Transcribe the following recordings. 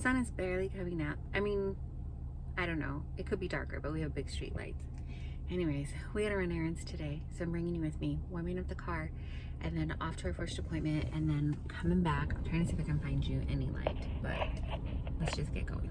sun is barely coming up. I mean, I don't know. It could be darker, but we have big street lights. Anyways, we had to run errands today, so I'm bringing you with me, warming up the car, and then off to our first appointment, and then coming back. I'm trying to see if I can find you any light, but let's just get going.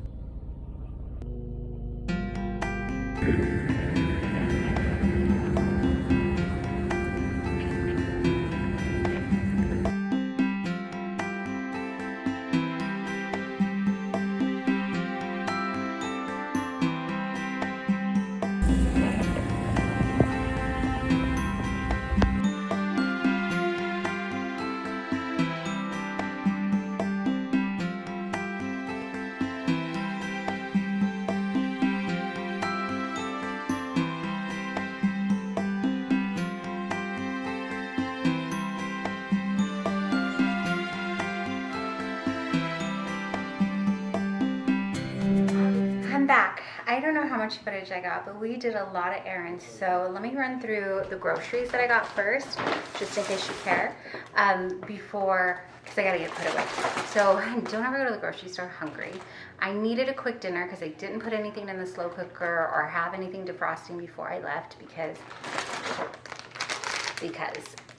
I'm back. I don't know how much footage I got, but we did a lot of errands. So let me run through the groceries that I got first, just in case you care, before, because I gotta get put away. So don't ever go to the grocery store hungry. I needed a quick dinner because I didn't put anything in the slow cooker or have anything defrosting before I left because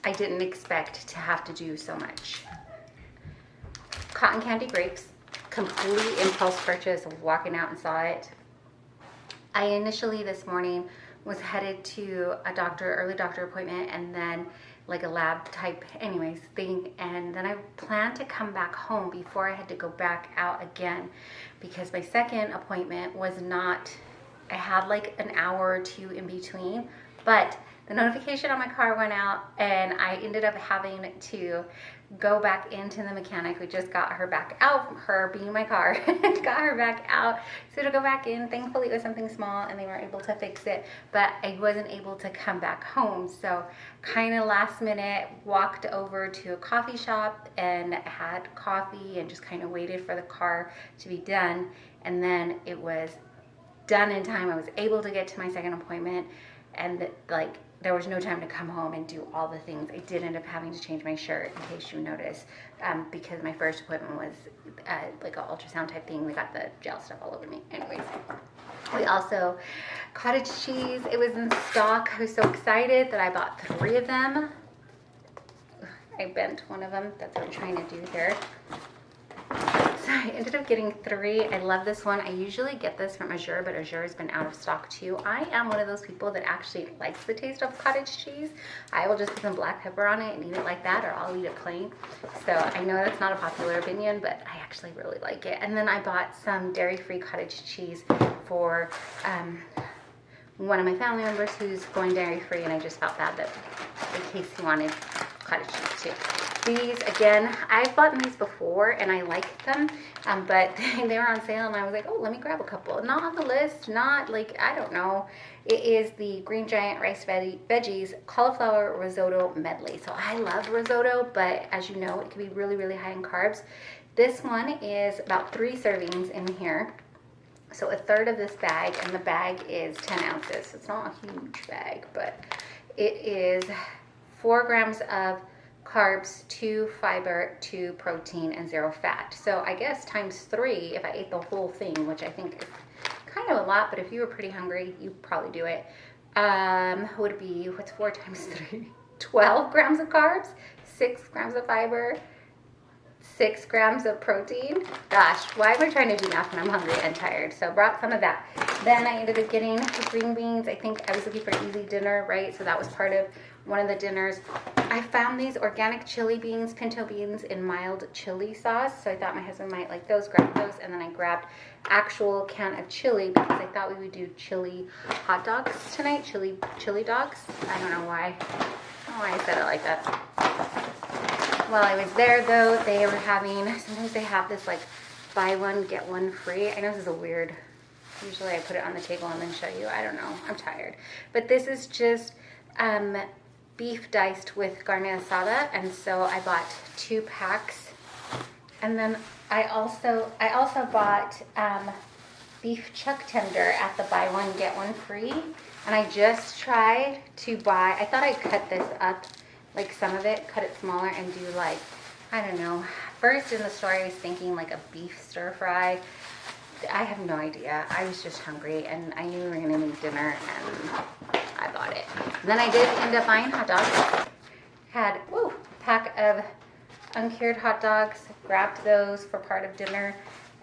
I didn't expect to have to do so much. Cotton candy grapes. Complete impulse purchase, walking out and saw it. I initially this morning was headed to a early doctor appointment, and then like a lab type anyways thing, and then I planned to come back home before I had to go back out again because my second appointment was not, I had like an hour or two in between, but the notification on my car went out and I ended up having to go back into the mechanic. We just got her back out, her being my car, got her back out. So to go back in, thankfully it was something small and they were able to fix it, but I wasn't able to come back home. So kind of last minute walked over to a coffee shop and had coffee and just kind of waited for the car to be done. And then it was done in time. I was able to get to my second appointment, and like there was no time to come home and do all the things. I did end up having to change my shirt, in case you notice, because my first appointment was like an ultrasound type thing. We got the gel stuff all over me. Anyways, we also, cottage cheese, it was in stock. I was so excited that I bought 3 of them. I bent one of them. That's what I'm trying to do here. So I ended up getting 3. I love this one. I usually get this from Azure, but Azure has been out of stock too. I am one of those people that actually likes the taste of cottage cheese. I will just put some black pepper on it and eat it like that, or I'll eat it plain. So I know that's not a popular opinion, but I actually really like it. And then I bought some dairy-free cottage cheese for one of my family members who's going dairy-free, and I just felt bad that in case he wanted cottage cheese too. These, again, I've bought these before and I like them, but they were on sale and I was like, oh, let me grab a couple. Not on the list, not like, I don't know. It is the Green Giant Rice Veggies Cauliflower Risotto Medley. So I love risotto, but as you know, it can be really, really high in carbs. This one is about 3 servings in here. So a third of this bag, and the bag is 10 ounces. So it's not a huge bag, but it is 4 grams of carbs, 2 fiber, 2 protein, and 0 fat. So I guess times 3 if I ate the whole thing, which I think is kind of a lot, but if you were pretty hungry, you'd probably do it. Would be, what's 4 times 3? 12 grams of carbs, 6 grams of fiber, 6 grams of protein. Gosh, why am I trying to do math when I'm hungry and tired? So brought some of that. Then I ended up getting green beans. I think I was looking for easy dinner, right? So that was part of one of the dinners. I found these organic chili beans, pinto beans in mild chili sauce. So I thought my husband might like those, grabbed those. And then I grabbed actual can of chili because I thought we would do chili hot dogs tonight, chili dogs. I don't know why. I don't know why I said it like that. While I was there though, they were having, sometimes they have this like buy one, get one free. I know this is a weird, usually I put it on the table and then show you. I don't know, I'm tired. But this is just beef diced with carne asada, and so I bought 2 packs. And then I also bought beef chuck tender at the buy one, get one free. And I just tried to buy, I thought I'd cut this up, like some of it, cut it smaller and do like, I don't know, first in the store I was thinking like a beef stir fry. I have no idea. I was just hungry and I knew we were gonna need dinner and I bought it. And then I did end up buying hot dogs. Had a pack of uncured hot dogs, grabbed those for part of dinner,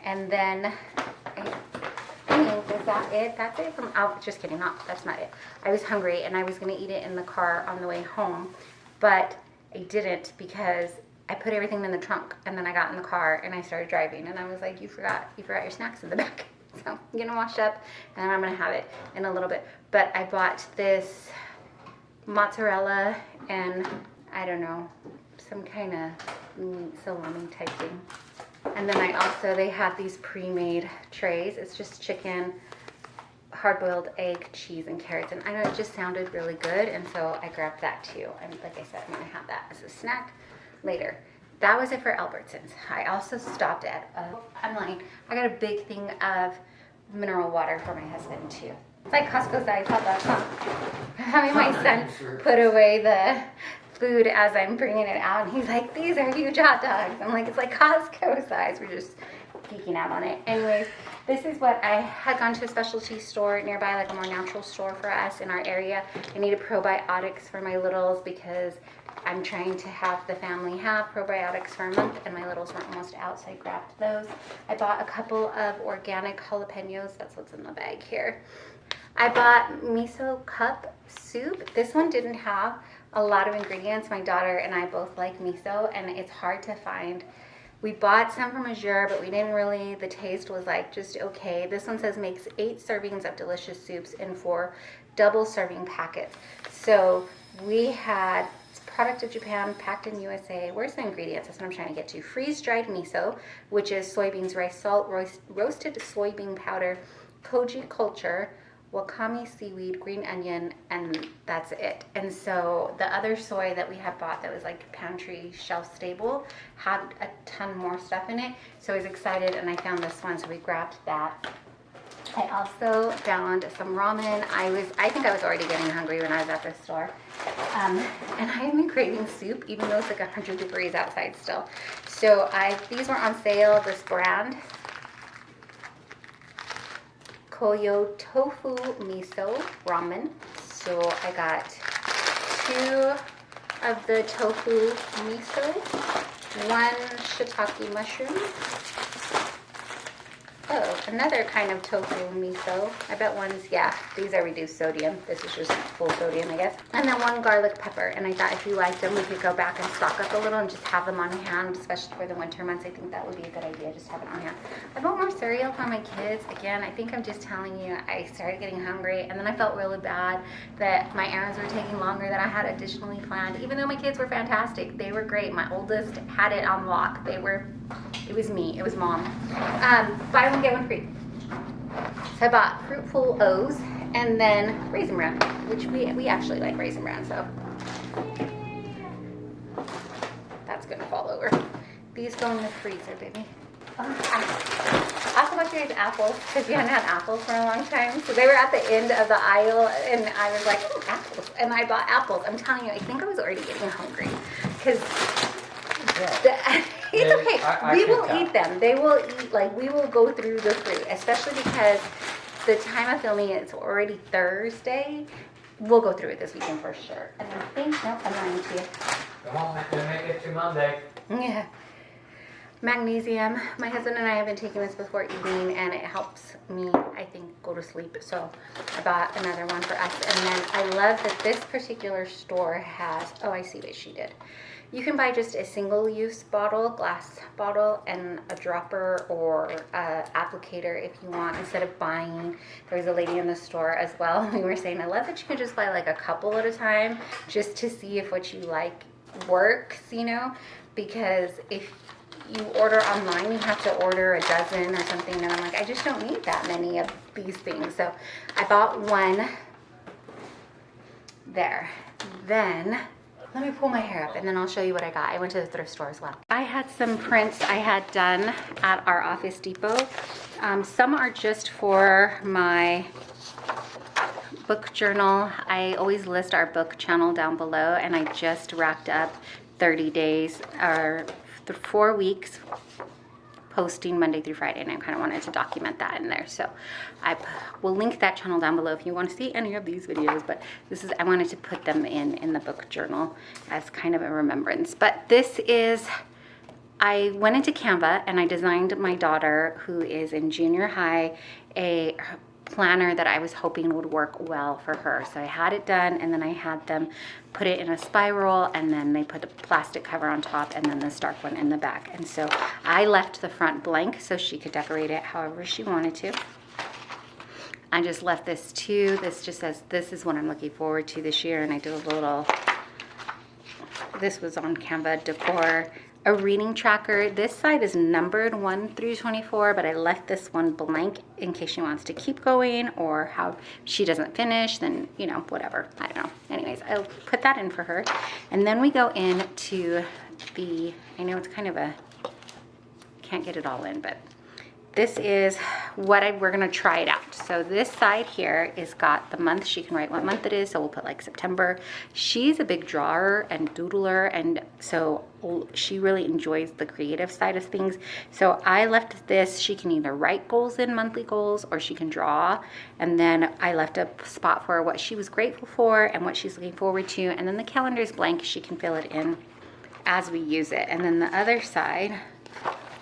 and then is that it? That's it from, oh, just kidding, that's not it. I was hungry and I was gonna eat it in the car on the way home, but I didn't because I put everything in the trunk and then I got in the car and I started driving and I was like, you forgot your snacks in the back. So I'm gonna wash up and I'm gonna have it in a little bit. But I bought this mozzarella and I don't know, some kind of meat salami type thing. And then they have these pre-made trays. It's just chicken, hard-boiled egg, cheese, and carrots. And I know it just sounded really good, and so I grabbed that too. And like I said, I'm gonna have that as a snack later. That was it for Albertsons. I also stopped at, I'm lying, I got a big thing of mineral water for my husband too. It's like Costco size hot dogs, huh? I'm having my son put away the food as I'm bringing it out, and he's like, these are huge hot dogs. I'm like, it's like Costco size. We're just geeking out on it. Anyways, this is what I had gone to a specialty store nearby, like a more natural store for us in our area. I needed probiotics for my littles because I'm trying to have the family have probiotics for a month, and my littles were almost out, so I grabbed those. I bought a couple of organic jalapenos. That's what's in the bag here. I bought miso cup soup. This one didn't have a lot of ingredients. My daughter and I both like miso, and it's hard to find. We bought some from Azure, but we didn't really, the taste was like just okay. This one says makes 8 servings of delicious soups in 4 double serving packets. So we had product of Japan, packed in USA. Where's the ingredients? That's what I'm trying to get to. Freeze-dried miso, which is soybeans, rice salt, roasted soybean powder, koji culture, wakame seaweed, green onion, and that's it. And so the other soy that we had bought that was like pantry shelf stable had a ton more stuff in it. So I was excited and I found this one, so we grabbed that. I also found some ramen. I think I was already getting hungry when I was at the store. And I have been craving soup, even though it's like 100 degrees outside still. So these were on sale, this brand. Koyo tofu miso ramen. So I got 2 of the tofu miso, 1 shiitake mushroom. Oh, another kind of tofu miso. I bet one's, yeah, these are reduced sodium. This is just full sodium, I guess. And then 1 garlic pepper. And I thought if you liked them, we could go back and stock up a little and just have them on hand, especially for the winter months. I think that would be a good idea, just have it on hand. I bought more cereal for my kids. Again, I think I'm just telling you, I started getting hungry, and then I felt really bad that my errands were taking longer than I had additionally planned. Even though my kids were fantastic, they were great. My oldest had it on lock. It was me, it was mom. Buy one, get one free. So I bought Fruitful O's and then Raisin Bran, which we actually like Raisin Bran, so that's gonna fall over. These go in the freezer, baby. I also bought you guys apples because we hadn't had apples for a long time. So they were at the end of the aisle and I was like, oh, apples. And I bought apples. I'm telling you, I think I was already getting hungry because it's okay. We will eat them. They will eat, like, we will go through the fruit, especially because the time of filming, it's already Thursday. We'll go through it this weekend for sure. And I think, nope, I'm lying to you. Come on, make it to Monday. Yeah. Magnesium. My husband and I have been taking this before eating, and it helps me, I think, go to sleep. So I bought another one for us. And then I love that this particular store has, oh, I see what she did. You can buy just a single-use bottle, glass bottle, and a dropper or applicator if you want, instead of buying. There was a lady in the store as well. We were saying, I love that you can just buy like a couple at a time just to see if what you like works, you know, because if you order online, you have to order a dozen or something, and I'm like, I just don't need that many of these things. So I bought one there. Then let me pull my hair up and then I'll show you what I got. I went to the thrift store as well. I had some prints I had done at our Office Depot. Some are just for my book journal. I always list our book channel down below, and I just wrapped up 30 days or 4 weeks posting Monday through Friday, and I kind of wanted to document that in there. So I will link that channel down below if you want to see any of these videos, but this is, I wanted to put them in the book journal as kind of a remembrance. But this is, I went into Canva and I designed my daughter, who is in junior high, a planner that I was hoping would work well for her. So I had it done, and then I had them put it in a spiral, and then they put a plastic cover on top and then the stark one in the back. And so I left the front blank so she could decorate it however she wanted to. I just left this too. This just says, this is what I'm looking forward to this year. And I did a little, this was on Canva decor. A reading tracker. This side is numbered 1 through 24, but I left this one blank in case she wants to keep going, or how she doesn't finish, then, you know, whatever. I don't know. Anyways, I'll put that in for her. And then we go into the, I know it's kind of a, can't get it all in, but this is what we're gonna try it out. So this side here is got the month. She can write what month it is, so we'll put like September. She's a big drawer and doodler, and so she really enjoys the creative side of things. So I left this, she can either write goals in, monthly goals, or she can draw. And then I left a spot for what she was grateful for and what she's looking forward to. And then the calendar is blank, she can fill it in as we use it. And then the other side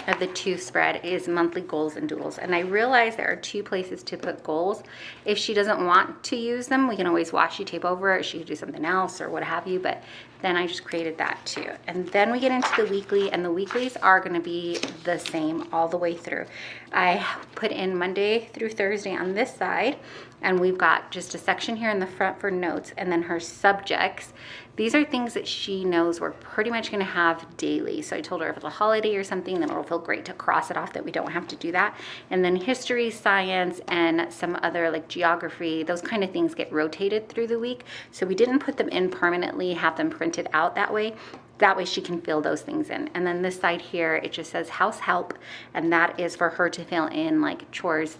of the 2 spread is monthly goals and doodles. And I realize there are 2 places to put goals. If she doesn't want to use them, we can always washi tape over it. She could do something else or what have you, but then I just created that too. And then we get into the weekly, and the weeklies are gonna be the same all the way through. I put in Monday through Thursday on this side, and we've got just a section here in the front for notes, and then her subjects. These are things that she knows we're pretty much gonna have daily. So I told her if it's a holiday or something, then it'll feel great to cross it off that we don't have to do that. And then history, science, and some other like geography, those kind of things get rotated through the week. So we didn't put them in permanently, have them printed out that way. That way she can fill those things in. And then this side here, it just says house help, and that is for her to fill in like chores,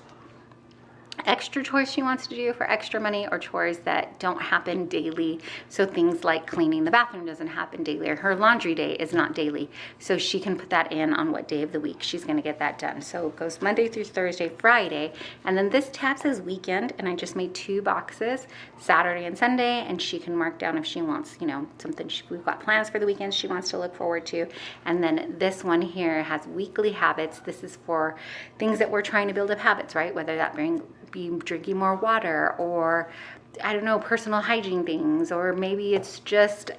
extra chores she wants to do for extra money, or chores that don't happen daily. So things like cleaning the bathroom doesn't happen daily, or her laundry day is not daily. So she can put that in on what day of the week she's gonna get that done. So it goes Monday through Thursday, Friday, and then this tab says weekend, and I just made 2 boxes, Saturday and Sunday, and she can mark down if she wants, you know, something we've got plans for the weekend she wants to look forward to. And then this one here has weekly habits. This is for things that we're trying to build up habits, right? Whether that be drinking more water, or I don't know, personal hygiene things, or maybe it's just,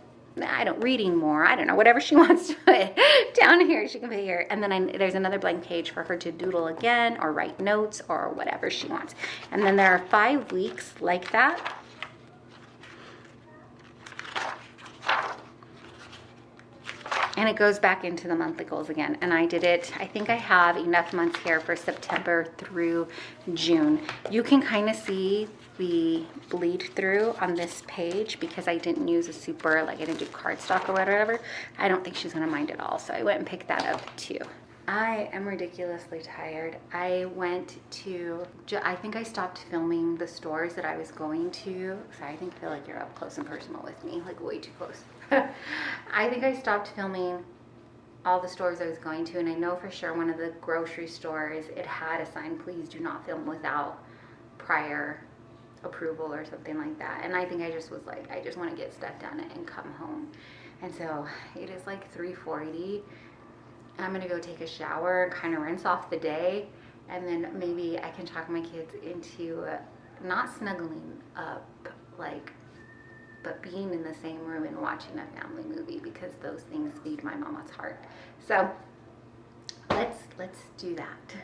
I don't, reading more, I don't know, whatever she wants to put down here, she can put here. And then there's another blank page for her to doodle again, or write notes, or whatever she wants. And then there are 5 weeks like that. And it goes back into the monthly goals again. And I did it, I think I have enough months here for September through June. You can kind of see the bleed through on this page because I didn't use a super, like I didn't do cardstock or whatever. I don't think she's gonna mind at all. So I went and picked that up too. I am ridiculously tired. I went to, I think I stopped filming the stores that I was going to. Sorry, I think I feel like you're up close and personal with me, like way too close. I think I stopped filming all the stores I was going to, and I know for sure one of the grocery stores, it had a sign, please do not film without prior approval or something like that. And I think I just was like, I just want to get stuff done and come home. And so it is like 3:40. I'm gonna go take a shower and kind of rinse off the day, and then maybe I can talk my kids into not snuggling up, like, but being in the same room and watching a family movie, because those things feed my mama's heart. So let's do that.